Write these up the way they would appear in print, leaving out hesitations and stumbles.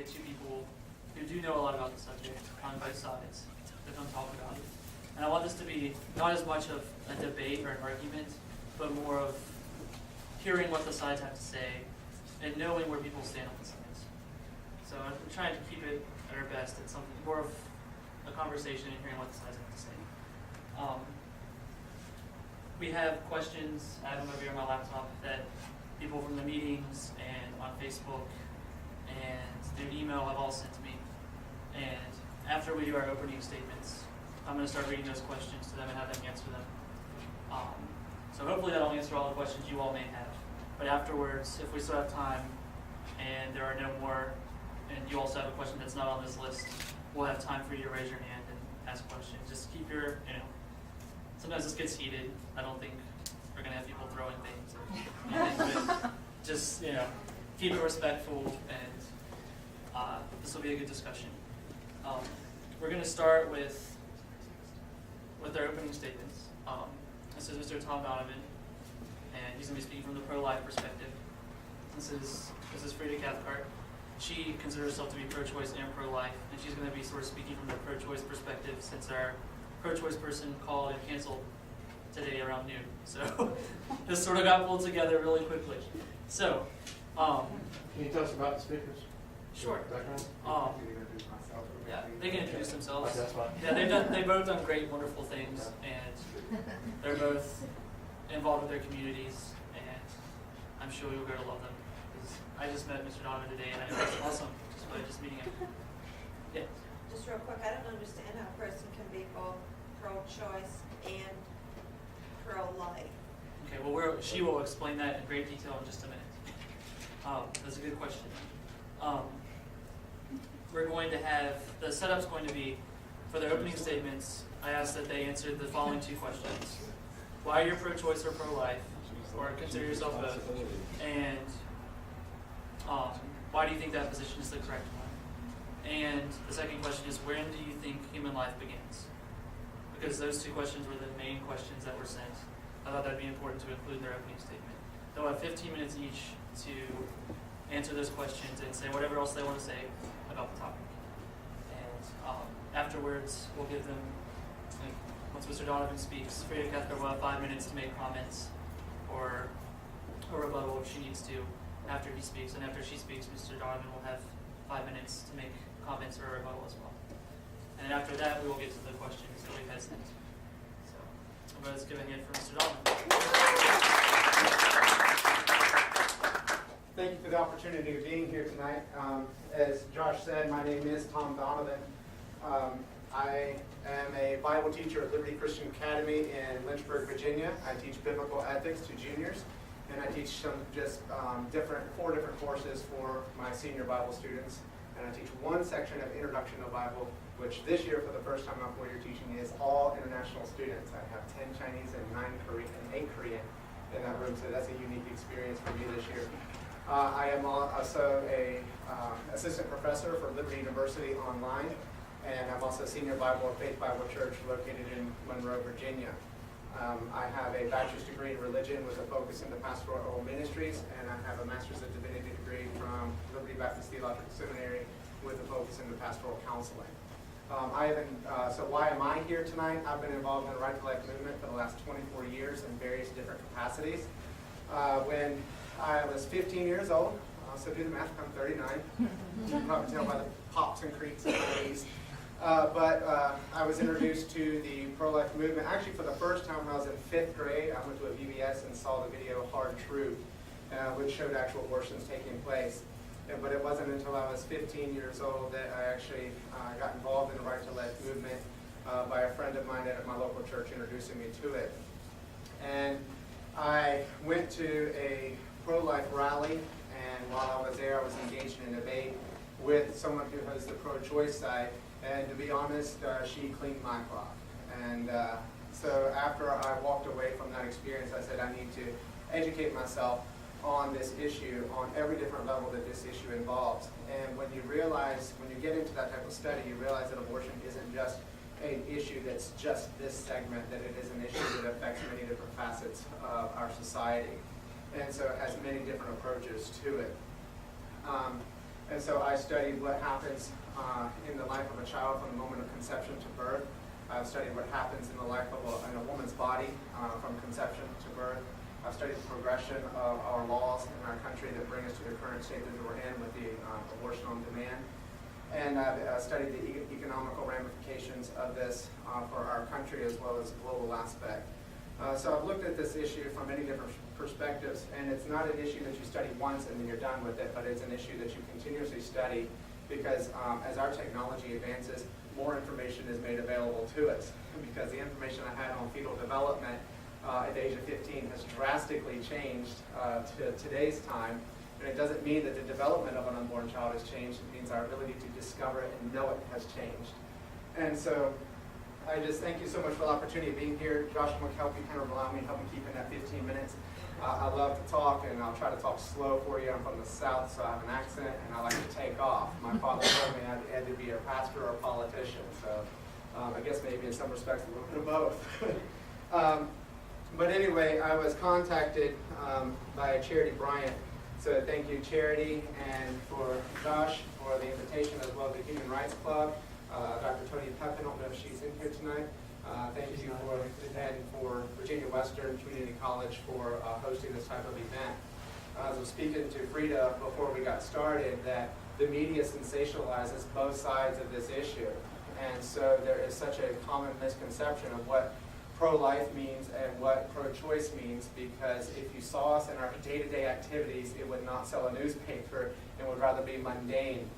get two people who do know a lot about the subject on both sides to come talk about it. And I want this to be not as much of a debate or an argument, but more of hearing what the sides have to say and knowing where people stand on the sides. So I'm trying to keep it at our best. It's something more of a conversation and hearing what the sides have to say. We have questions, I have them over here on my laptop, that people from the meetings and on Facebook and through email have all sent to me. And after we do our opening statements, I'm going to start reading those questions to them and have them answer them. So hopefully that'll answer all the questions you all may have. But afterwards, if we still have time and there are no more, and you also have a question that's not on this list, we'll have time for you to raise your hand and ask questions. Just keep your, sometimes this gets heated. I don't think we're going to have people throwing things or anything, but just, keep it respectful, and this will be a good discussion. We're going to start with our opening statements. This is Mr. Tom Donovan, and he's going to be speaking from the pro-life perspective. This is Frida Cathcart. She considers herself to be pro-choice and pro-life, and she's going to be sort of speaking from the pro-choice perspective since our pro-choice person called and canceled today around noon. So this sort of got pulled together really quickly. So, can you tell us about the speakers? Sure. Yeah, they can introduce themselves. That's fine. Yeah, they've both done great, wonderful things, and they're both involved with their communities, and I'm sure you'll grow to love them. I just met Mr. Donovan today, and it was awesome just by just meeting him. Yeah. Just real quick, I don't understand how a person can be both pro-choice and pro-life. Okay, well, she will explain that in great detail in just a minute. That's a good question. We're going to have, the setup's going to be, for their opening statements, I asked that they answer the following two questions. Why you're pro-choice or pro-life, or consider yourself both, and why do you think that position is the correct one? And the second question is, when do you think human life begins? Because those two questions were the main questions that were sent. I thought that would be important to include in their opening statement. They'll have 15 minutes each to answer those questions and say whatever else they want to say about the topic. And afterwards, we'll give them, once Mr. Donovan speaks, Frida Cathcart will have 5 minutes to make comments or a rebuttal if she needs to after he speaks. And after she speaks, Mr. Donovan will have 5 minutes to make comments or a rebuttal as well. And after that, we will get to the questions that we've had sent. So, let's give a hand for Mr. Donovan. Thank you for the opportunity of being here tonight. As Josh said, my name is Tom Donovan. I am a Bible teacher at Liberty Christian Academy in Lynchburg, Virginia. I teach biblical ethics to juniors, and I teach some four different courses for my senior Bible students. And I teach one section of Introduction to the Bible, which this year, for the first time I'm 4 year teaching, is all international students. I have 10 Chinese and 9 Korean and 8 Korean in that room, so that's a unique experience for me this year. I am also a assistant professor for Liberty University online, and I'm also a senior Bible at Faith Bible Church located in Monroe, Virginia. I have a bachelor's degree in religion with a focus in the pastoral ministries, and I have a master's of divinity degree from Liberty Baptist Theological Seminary with a focus in the pastoral counseling. So why am I here tonight? I've been involved in the Right to Life movement for the last 24 years in various different capacities. When I was 15 years old, so do the math, I'm 39. You can probably tell by the pops and creaks and knees. But I was introduced to the pro-life movement actually for the first time when I was in 5th grade. I went to a VBS and saw the video Hard Truth, which showed actual abortions taking place. But it wasn't until I was 15 years old that I actually got involved in the Right to Life movement by a friend of mine at my local church introducing me to it. And I went to a pro-life rally, and while I was there, I was engaged in a debate with someone who has the pro-choice side. And to be honest, she cleaned my clock. And so after I walked away from that experience, I said I need to educate myself on this issue, on every different level that this issue involves. And when you get into that type of study, you realize that abortion isn't just an issue that's just this segment, that it is an issue that affects many different facets of our society. And so it has many different approaches to it. And so I studied what happens in the life of a child from the moment of conception to birth. I've studied what happens in the life of a woman's body from conception to birth. I've studied the progression of our laws in our country that bring us to the current state that we're in with the abortion on demand. And I've studied the economical ramifications of this for our country as well as a global aspect. So I've looked at this issue from many different perspectives, and it's not an issue that you study once and then you're done with it, but it's an issue that you continuously study because as our technology advances, more information is made available to us. Because the information I had on fetal development at the age of 15 has drastically changed to today's time. And it doesn't mean that the development of an unborn child has changed. It means our ability to discover it and know it has changed. And so I just thank you so much for the opportunity of being here. Josh, I'm going to help you kind of allow me to help me keep in that 15 minutes. I love to talk, and I'll try to talk slow for you. I'm from the South, so I have an accent, and I like to take off. My father told me I had to be a pastor or a politician, so I guess maybe in some respects a little bit of both. But anyway, I was contacted by Charity Bryant. So thank you, Charity, and for Josh for the invitation, as well as the Human Rights Club. Dr. Tony Pepin, I don't know if she's in here tonight. Thank you and for Virginia Western Community College for hosting this type of event. As I was speaking to Frida before we got started, that the media sensationalizes both sides of this issue. And so there is such a common misconception of what pro-life means and what pro-choice means, because if you saw us in our day-to-day activities, it would not sell a newspaper and would rather be mundane.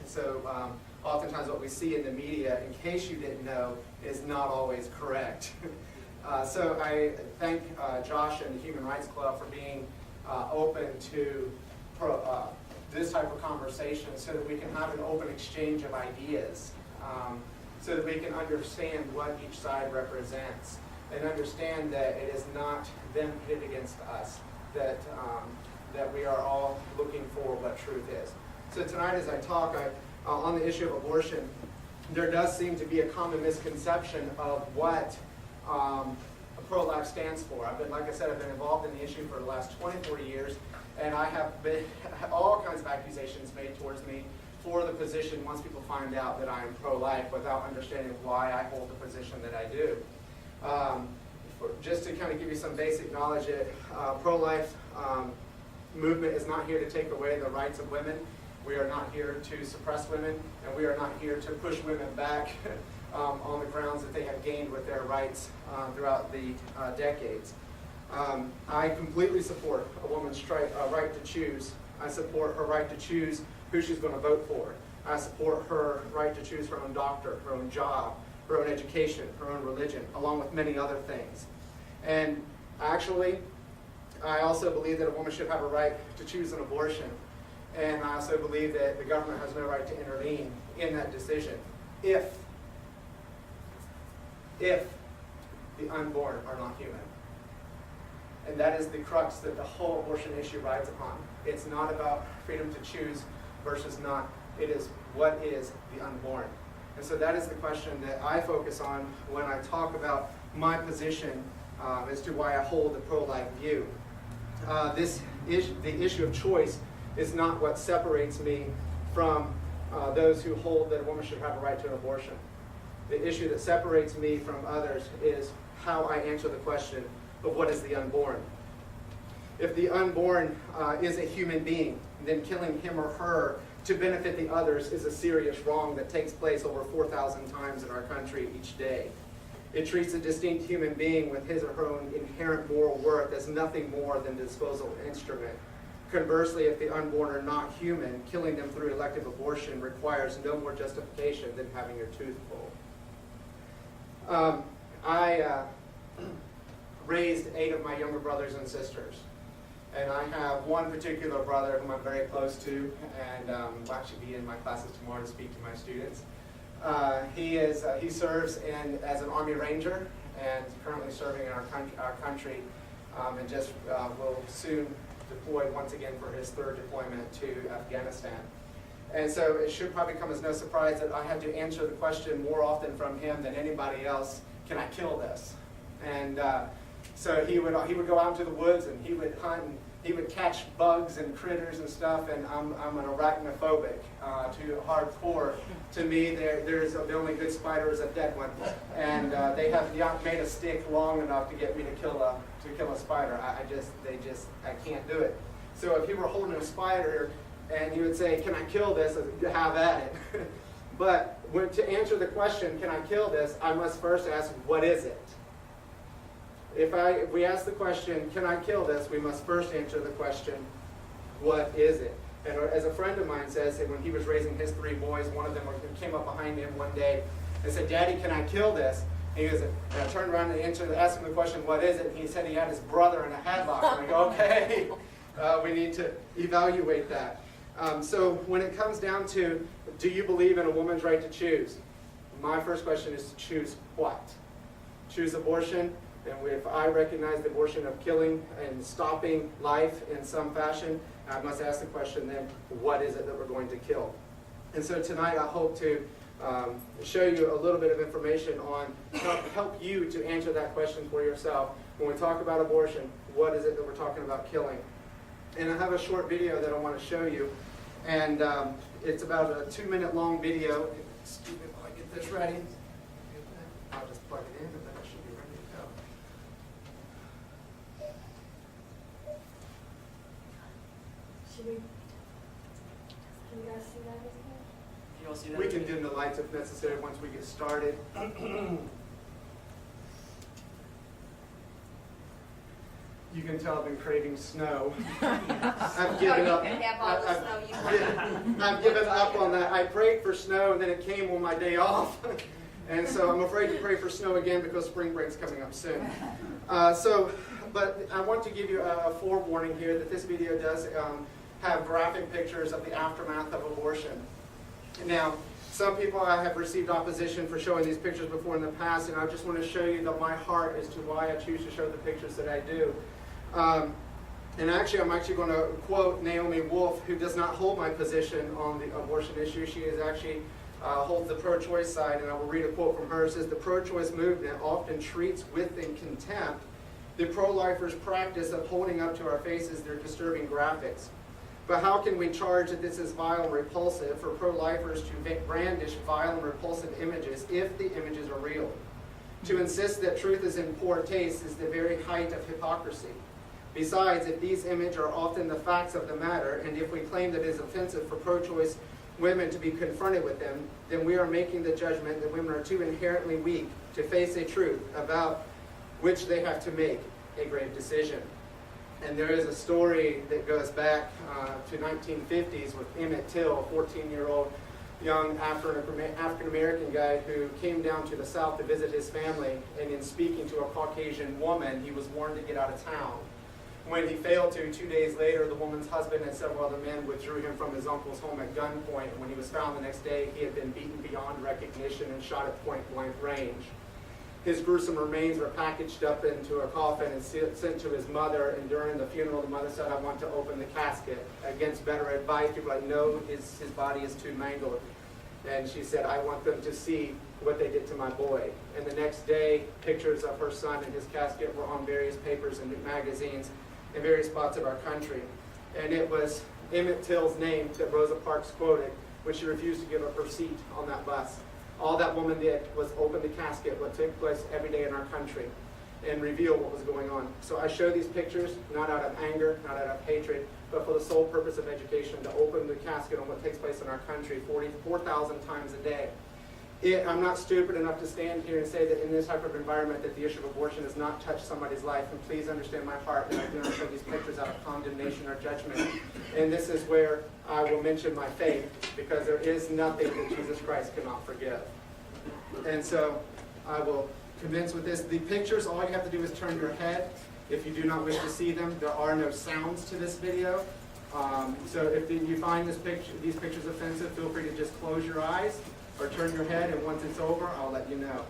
And so oftentimes what we see in the media, in case you didn't know, is not always correct. So I thank Josh and the Human Rights Club for being open to this type of conversation so that we can have an open exchange of ideas, so that we can understand what each side represents and understand that it is not them pitted against us, that we are all looking for what truth is. So tonight as I talk, on the issue of abortion, there does seem to be a common misconception of what pro-life stands for. Like I said, I've been involved in the issue for the last 24 years, and I have been all kinds of accusations made towards me for the position once people find out that I am pro-life without understanding why I hold the position that I do. Just to kind of give you some basic knowledge, pro-life movement is not here to take away the rights of women. We are not here to suppress women, and we are not here to push women back on the grounds that they have gained with their rights throughout the decades. I completely support a woman's right to choose. I support her right to choose who she's going to vote for. I support her right to choose her own doctor, her own job, her own education, her own religion, along with many other things. And actually, I also believe that a woman should have a right to choose an abortion. And I also believe that the government has no right to intervene in that decision if the unborn are not human. And that is the crux that the whole abortion issue rides upon. It's not about freedom to choose versus not. It is what is the unborn. And so that is the question that I focus on when I talk about my position as to why I hold the pro-life view. The issue of choice is not what separates me from those who hold that a woman should have a right to an abortion. The issue that separates me from others is how I answer the question of what is the unborn. If the unborn is a human being, then killing him or her to benefit the others is a serious wrong that takes place over 4,000 times in our country each day. It treats a distinct human being with his or her own inherent moral worth as nothing more than a disposable instrument. Conversely, if the unborn are not human, killing them through elective abortion requires no more justification than having your tooth pulled. I raised 8 of my younger brothers and sisters. And I have one particular brother whom I'm very close to, and will actually be in my classes tomorrow to speak to my students. He serves as an Army Ranger and currently serving in our country, and just will soon deploy once again for his 3rd deployment to Afghanistan. And so it should probably come as no surprise that I have to answer the question more often from him than anybody else, can I kill this? And so he would go out into the woods and he would hunt and he would catch bugs and critters and stuff, and I'm an arachnophobic to hardcore. To me, there's the only good spider is a dead one, and they have not made a stick long enough to get me to kill a spider. I can't do it. So if you were holding a spider and you would say, "Can I kill this?" Have at it. But to answer the question, "Can I kill this?" I must first ask, "What is it?" If we ask the question, "Can I kill this?" we must first answer the question, "What is it?" And as a friend of mine says, that when he was raising his 3 boys, one of them came up behind him one day and said, "Daddy, can I kill this?" And he goes, and I turned around and asked him the question, "What is it?" And he said he had his brother in a headlock. And I go, "Okay, we need to evaluate that." So when it comes down to, do you believe in a woman's right to choose? My first question is to choose what? Choose abortion? And if I recognize the abortion of killing and stopping life in some fashion, I must ask the question then, what is it that we're going to kill? And so tonight I hope to show you a little bit of information on help you to answer that question for yourself. When we talk about abortion, what is it that we're talking about killing? And I have a short video that I want to show you. And it's about a 2-minute long video. Excuse me while I get this ready. I'll just plug it in and then it should be ready to go. Should we, can you guys see that? Can you all see that? We can dim the lights if necessary once we get started. You can tell I've been craving snow. I've given up. You can have all the snow you want. I've given up on that. I prayed for snow and then it came on my day off. And so I'm afraid to pray for snow again because spring break's coming up soon. But I want to give you a forewarning here that this video does have graphic pictures of the aftermath of abortion. Now, some people I have received opposition for showing these pictures before in the past, and I just want to show you that my heart as to why I choose to show the pictures that I do. And actually, I'm actually going to quote Naomi Wolf, who does not hold my position on the abortion issue. She is actually holds the pro-choice side, and I will read a quote from her. It says, "The pro-choice movement often treats with contempt the pro-lifers' practice of holding up to our faces their disturbing graphics. But how can we charge that this is vile and repulsive for pro-lifers to brandish vile and repulsive images if the images are real? To insist that truth is in poor taste is the very height of hypocrisy. Besides, if these images are often the facts of the matter, and if we claim that it is offensive for pro-choice women to be confronted with them, then we are making the judgment that women are too inherently weak to face a truth about which they have to make a grave decision." And there is a story that goes back to 1950s with Emmett Till, a 14-year-old young African-American guy who came down to the South to visit his family, and in speaking to a Caucasian woman, he was warned to get out of town. When he failed to, 2 days later, the woman's husband and several other men withdrew him from his uncle's home at gunpoint. When he was found the next day, he had been beaten beyond recognition and shot at point-blank range. His gruesome remains were packaged up into a coffin and sent to his mother, and during the funeral, the mother said, "I want to open the casket." Against better advice, people were like, "No, his body is too mangled." And she said, "I want them to see what they did to my boy." And the next day, pictures of her son and his casket were on various papers and magazines in various spots of our country. And it was Emmett Till's name that Rosa Parks quoted when she refused to give up her seat on that bus. All that woman did was open the casket, what took place every day in our country, and reveal what was going on. So I show these pictures not out of anger, not out of hatred, but for the sole purpose of education, to open the casket on what takes place in our country 44,000 times a day. I'm not stupid enough to stand here and say that in this type of environment that the issue of abortion has not touched somebody's life. And please understand my heart that I do not show these pictures out of condemnation or judgment. And this is where I will mention my faith, because there is nothing that Jesus Christ cannot forgive. And so I will commence with this. The pictures, all you have to do is turn your head if you do not wish to see them. There are no sounds to this video. So if you find these pictures offensive, feel free to just close your eyes or turn your head, and once it's over, I'll let you know.